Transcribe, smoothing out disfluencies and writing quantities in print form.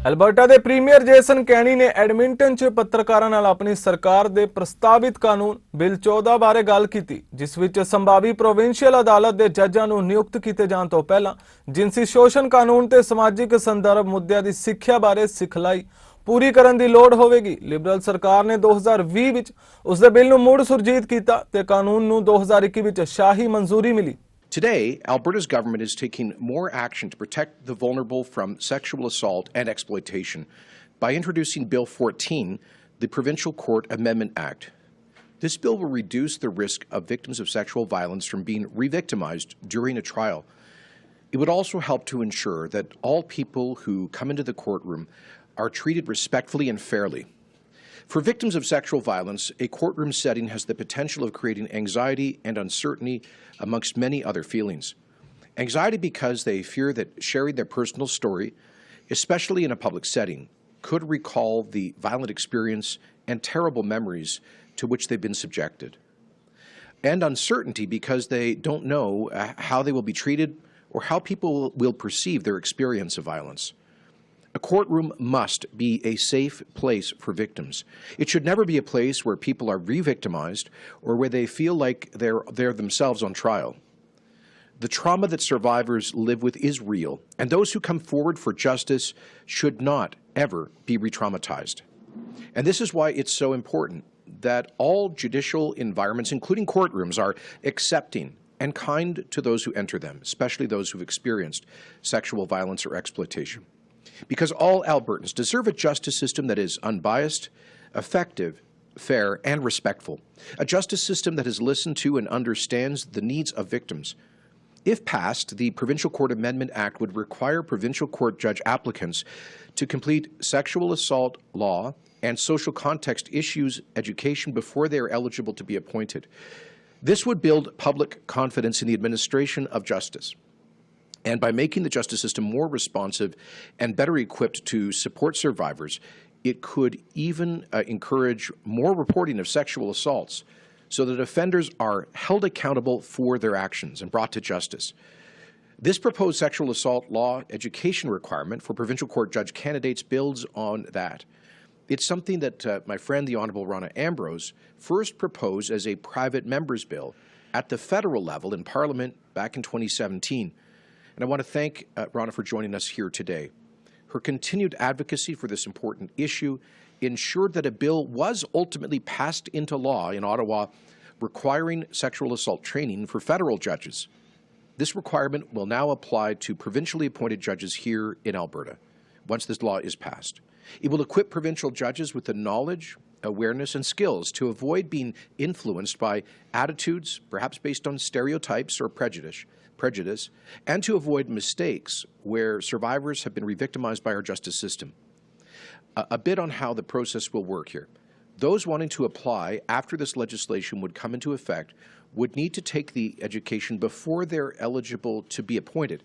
Alberta ਦੇ premier Jason ਕੈਨੀ ਨੇ Edmonton 'ਚ ਪੱਤਰਕਾਰਾਂ ਨਾਲ ਆਪਣੀ ਸਰਕਾਰ ਦੇ ਪ੍ਰਸਤਾਵਿਤ ਕਾਨੂੰਨ ਬਿੱਲ 14 ਬਾਰੇ ਗੱਲ ਕੀਤੀ, ਜਿਸ ਵਿੱਚ ਸੰਭਾਵੀ ਪ੍ਰੋਵਿੰਸ਼ੀਅਲ ਅਦਾਲਤ ਦੇ ਜੱਜਾਂ ਨੂੰ ਨਿਯੁਕਤ ਕੀਤੇ ਜਾਣ ਤੋਂ ਪਹਿਲਾਂ ਜਿਨਸੀ ਸ਼ੋਸ਼ਣ ਕਾਨੂੰਨ ਤੇ ਸਮਾਜਿਕ ਸੰਦਰਭ ਮੁੱਦਿਆਂ ਦੀ ਸਿੱਖਿਆ ਬਾਰੇ ਸਿਖਲਾਈ ਪੂਰੀ ਕਰਨ ਦੀ ਲੋੜ ਹੋਵੇਗੀ। ਲਿਬਰਲ ਸਰਕਾਰ ਨੇ 2020 ਵਿੱਚ ਉਸ ਦੇ ਬਿੱਲ ਨੂੰ ਮੁੜ ਸੁਰਜੀਤ ਕੀਤਾ ਤੇ ਕਾਨੂੰਨ ਨੂੰ 2021 ਵਿੱਚ ਸ਼ਾਹੀ ਮਨਜ਼ੂਰੀ ਮਿਲੀ। Today, Alberta's government is taking more action to protect the vulnerable from sexual assault and exploitation by introducing Bill 14, the Provincial Court Amendment Act. This bill will reduce the risk of victims of sexual violence from being re-victimized during a trial. It would also help to ensure that all people who come into the courtroom are treated respectfully and fairly. For victims of sexual violence, a courtroom setting has the potential of creating anxiety and uncertainty amongst many other feelings. Anxiety because they fear that sharing their personal story, especially in a public setting, could recall the violent experience and terrible memories to which they've been subjected. And uncertainty because they don't know how they will be treated or how people will perceive their experience of violence. A courtroom must be a safe place for victims. It should never be a place where people are re-victimized or where they feel like they're themselves on trial. The trauma that survivors live with is real, and those who come forward for justice should not ever be re-traumatized. And this is why it's so important that all judicial environments, including courtrooms, are accepting and kind to those who enter them, especially those who've experienced sexual violence or exploitation. Because all Albertans deserve a justice system that is unbiased, effective, fair, and respectful. A justice system that has listened to and understands the needs of victims. If passed, the Provincial Court Amendment Act would require provincial court judge applicants to complete sexual assault law and social context issues education before they are eligible to be appointed. This would build public confidence in the administration of justice. And by making the justice system more responsive and better equipped to support survivors, it could even encourage more reporting of sexual assaults so that offenders are held accountable for their actions and brought to justice. This proposed sexual assault law education requirement for provincial court judge candidates builds on that. It's something that my friend, the Honourable Ronna Ambrose, first proposed as a private member's bill at the federal level in Parliament back in 2017. And I want to thank Ronna for joining us here today. Her continued advocacy for this important issue ensured that a bill was ultimately passed into law in Ottawa requiring sexual assault training for federal judges. This requirement will now apply to provincially appointed judges here in Alberta once this law is passed. It will equip provincial judges with the knowledge, awareness, and skills to avoid being influenced by attitudes, perhaps based on stereotypes or prejudice, and to avoid mistakes where survivors have been re-victimized by our justice system. A bit on how the process will work here. Those wanting to apply after this legislation would come into effect would need to take the education before they're eligible to be appointed.